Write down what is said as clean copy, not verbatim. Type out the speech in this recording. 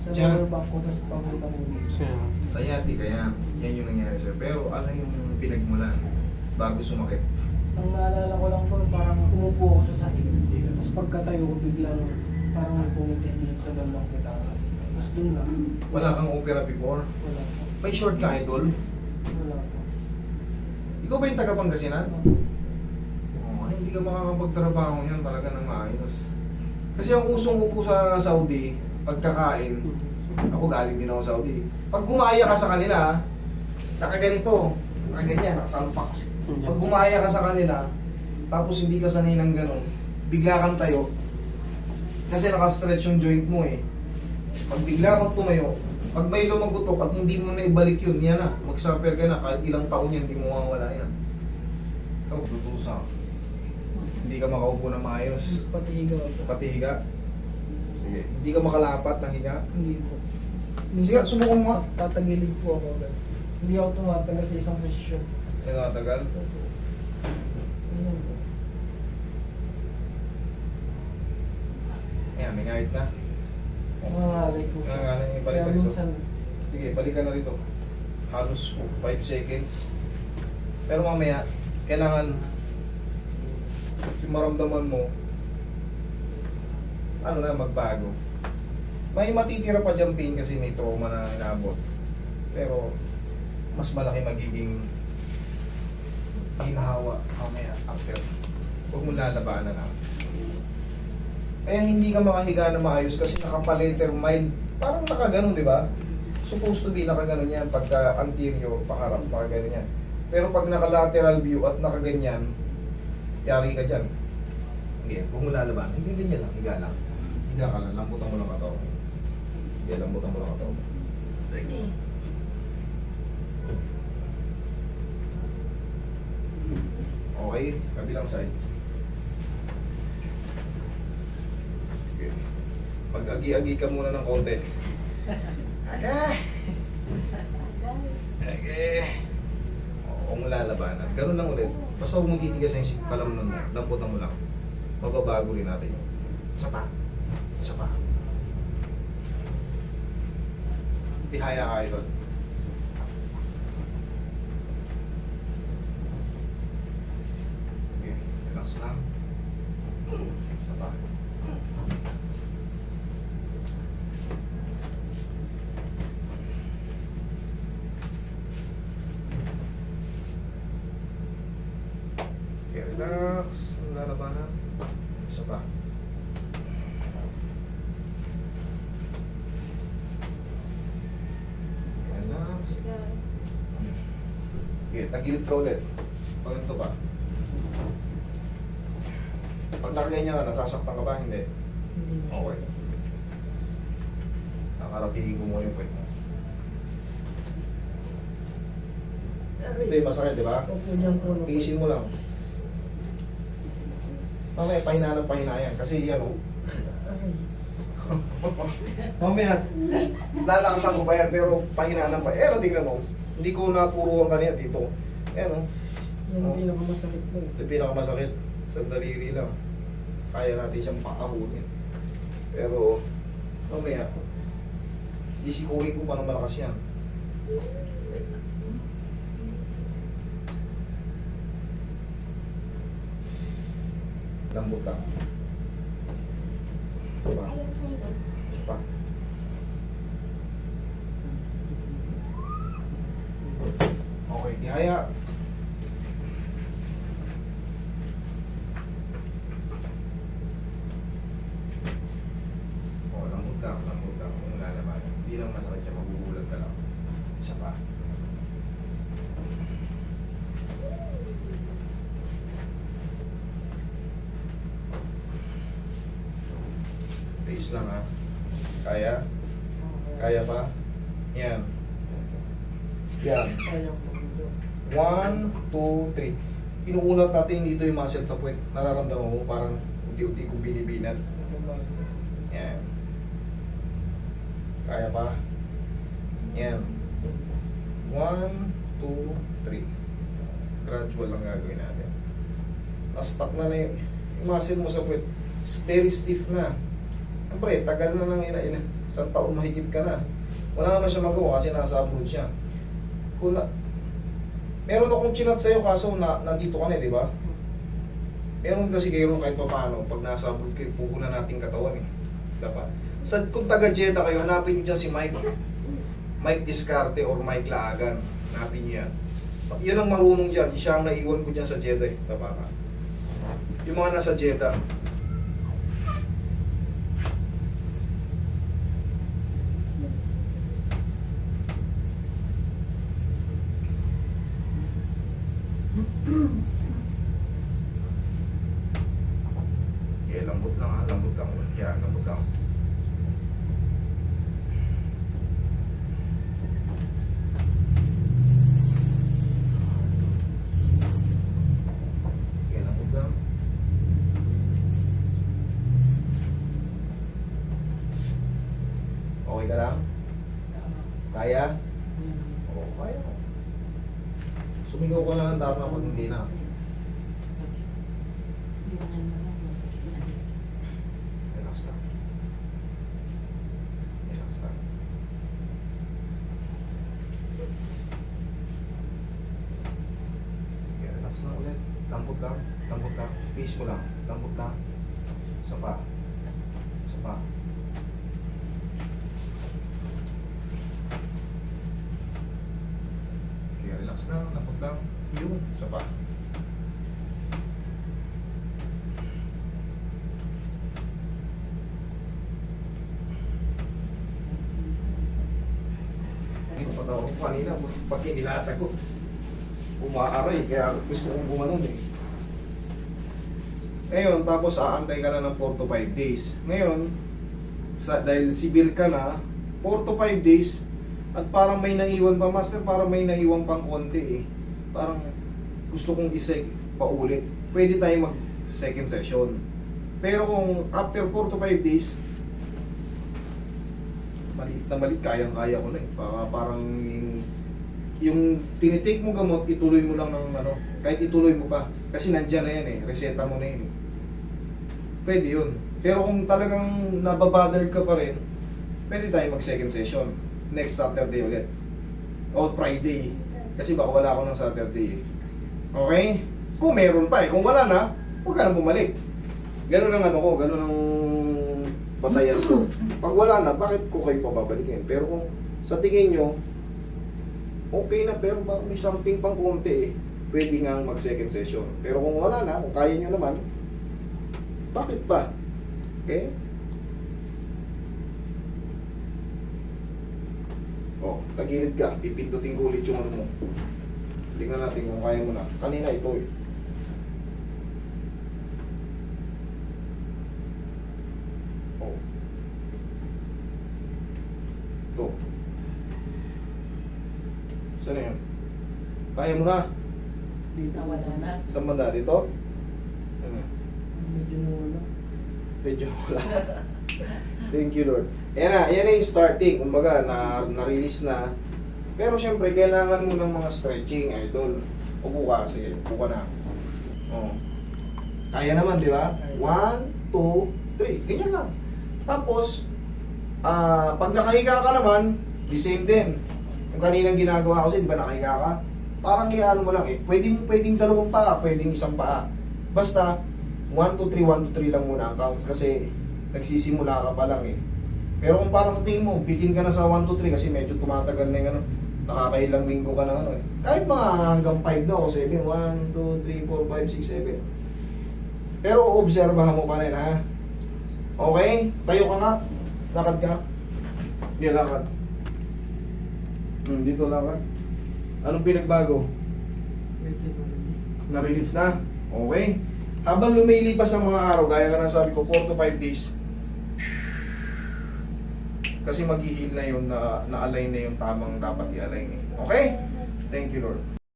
Sa Diyan. lower back ko, tapos papunta ko dito. Sciatica yan. Yan yung nangyari sa'yo. Pero ano yung pinagmulan bago sumakit? Ang naalala ko lang po, parang umupo ako sa sahig. Tapos pagkatayo ko, biglang parang may pumitin din sa gandang kitara. Tapos dun lang. Wala kang opera before? Wala po. May short ka, idol? Wala po. Ikaw ba yung taga Pangasinan? Oh, hindi ka makakapagtrabaho yan talaga ng maayos. Kasi ang usong upo sa Saudi, pagkakain, ako galing din ako sa Saudi. Pag gumaya ka sa kanila, nakaganito, nakaganyan, nakasalpak. Pag gumaya ka sa kanila, tapos hindi ka sanay ng ganun, bigla kang tayo, kasi nakastretch yung joint mo eh. Pag bigla kang tumayo, pag may lumagutok at hindi mo na ibalik yun, yan na, mag-suffer ka na, kahit ilang taon yan, hindi mo mawawala yan. Ikaw, lutusa. Hindi ka makaupo na maayos. Pati higaw po. Pati higa. Sige. Hindi ka makalapat ng higa. Hindi po. Sige, subukan mo nga. Tatagilid po ako agad. Hindi ako tumatagal sa isang posisyon. Hindi ka matagal. Ayun po. Ayan, may ngahit na. Nangangalay po. Nangangalay, balik Kaya ka rito. minsan, Sige, balik ka na rito. Halos 5 seconds. Pero mamaya, kailangan yung maramdaman mo, ano na, magbago. May matitira pa dyan pain kasi may trauma na inabot. Pero, mas malaki magiging hinahawa mamaya after. Huwag mo lalabanan na. Kaya hindi ka makahiga na maayos kasi nakapaletter mild. Parang nakaganon, di ba? Supposed to be nakaganon yan. Pagka anterior, paharap, nakaganon yan. Pero pag naka-lateral view at nakaganyan, yari ka dyan. Hindi, huwag mo lalabanan. Hindi, ganyan lang. Higa lang. Higa ka lang. Lambutan mo lang katawan. Hindi, lambutan mo lang katawan. Okay, kabilang side. Sige. Pag-agi-agi ka muna ng konti. Aga! Okay. Huwag mo lalabanan. Ganun lang ulit. Basta huwag mong titigas yung palamnan mo. Lamputan mo lang. Mababago rin natin yun. Isa pa. Isa pa. Tihaya ka ito. Okay. Relax lang. Isa pa. Okay, relax. Ang lalabanan. Isa pa. Relax. Okay, tagilid ka ulit. Pag ito pa. Pag nakaganyan ka, nasasaktan ka ba? Hindi. hindi mo Okay. Nakaratingin ko muna yung puwet mo. Ito yung masakit, di ba? Opo, dyan po. Tiisin mo lang. Mamaya, pahina ng pahina yan. Kasi yan, oh. Aray. Mamaya, lalakasan ko pa yan, pero pahina ng pahina. Eh, tingnan mo. Hindi ko napuruan kanina dito. Ayan, oh. Yan Oh. ang pinakamasakit po eh. Yung pinakamasakit, sa daliri lang. Kaya natin siyang pakahunin. Pero, mamaya, sisikuhin ko pa ng malakas yan. Lambot lang. Isa pa. Isa pa. Okay, ihaya. Oh, lambot lang, lambot lang. Kung lalaman. Hindi lang masakit siya, magugulat ka lang. Isa pa. Tiis lang ha. Kaya? Kaya pa? Yan. Yan. Kaya po dito. 1, 2, 3. Inuunat natin dito yung muscle sa puwet. Nararamdaman mo parang unti-unti kong binibinan. Yan. Kaya pa? Yan. 1, 2, 3. Gradual lang gagawin natin. Na-stuck na yung muscle mo sa puwet. Very stiff na. Siyempre, tagal na ng ilan. Isang taon mahigit ka na. Wala naman siya magawa kasi nasa abroad siya. Kung na, meron akong chinat sa'yo kaso nandito ka na, di ba? Meron kasi kayo kahit pa paano, pag nasa abroad kayo, pupunan natin katawan eh. Dapat. Kung taga-Jeddah kayo, hanapin niyo dyan si Mike. Mike Discarte or Mike Laagan. Hanapin niyo yan. Yun ang marunong dyan. Siya ang naiwan ko dyan sa Jeddah eh. Tapa ka. Yung mga nasa Jeddah. Okay, lambot lang ha. Lambot lang. Yan, lambot lang. Sige, lambot lang. Okay ka lang? Kaya? Oo, kaya. Sumigaw ka na ng darna pag hindi na. Relax lang. Relax lang. Okay, relax lang ulit. Lambot lang. Lambot lang. Peace mo lang. Lambot lang. Isa pa. Isa pa. Okay, relax lang. Lambot lang. Yun. Isa pa. Ito pa daw ako kanina, pag inilata ko, umaaray, kaya gusto kong bumanon eh. Ngayon, tapos aantay ka na ng 4 to 5 days. Ngayon, dahil severe ka na, 4 to 5 days, at parang may naiwan pa, master, parang may naiwan pang konti eh. Parang gusto kong isig paulit. Pwede tayo mag second session. Pero kung after 4 to 5 days, maliit na maliit, kayang-kaya ko na eh. Parang yung tinitake mo gamot, ituloy mo lang ng ano, kahit ituloy mo pa. Kasi nandyan na yan eh, reseta mo na yun eh. Pwede yun. Pero kung talagang nababother ka pa rin, pwede tayo mag second session. Next Saturday ulit. O Friday. Kasi baka wala ako ng Saturday eh. Okay? Kung meron pa eh. Kung wala na, huwag ka na bumalik. Ganun ang ano ko, ganun ang batayan ko. Pag wala na, bakit ko kayo pababalikin? Pero kung sa tingin nyo, okay na, pero parang may something pang konti eh, pwede nga mag second session. Pero kung wala na, kung kaya nyo naman, bakit pa? Okay? O, tagilid ka, pipindutin ko ulit yung ano mo. Tingnan natin kung kaya mo na. Kanina ito eh. O. Ito. Saan na yun? Kaya mo na. Dito wala na. Saan ba na? Dito? Ano? Medyo nawala. Medyo wala. Thank you, Lord. Yan na yung starting. Kumbaga, na-release na. Pero syempre, kailangan mo ng mga stretching, idol. Upo ka. Sige, upo ka na. Oh. Kaya naman, di ba? 1, 2, 3. Ganyan lang. Tapos, pag nakahiga ka naman, the same din. Yung kaninang ginagawa ko, di ba nakahiga ka? Parang iyan mo lang eh. Pwedeng dalawang paa, pwedeng isang paa. Basta, 1, 2, 3, 1, 2, 3 lang muna ang counts kasi nagsisimula ka pa lang eh. Pero kung parang sa tingin mo, bitin ka na sa 1, 2, 3 kasi medyo tumatagal na yung ano, nakakailang linggo ka na ano eh. Kahit mga hanggang 5 daw o 7, 1, 2, 3, 4, 5, 6, 7. Pero obserbahan mo pa rin ha. Okay? Tayo ka nga. Lakad ka. Hindi, lakad. Dito lakad. Anong pinagbago? Na-relief na? Okay? Habang lumilipas ang mga araw, gaya ka na sabi ko, 4 to 5 days, kasi mag-heal na yun, na-align na yung tamang dapat i-align eh. Okay? Thank you, Lord.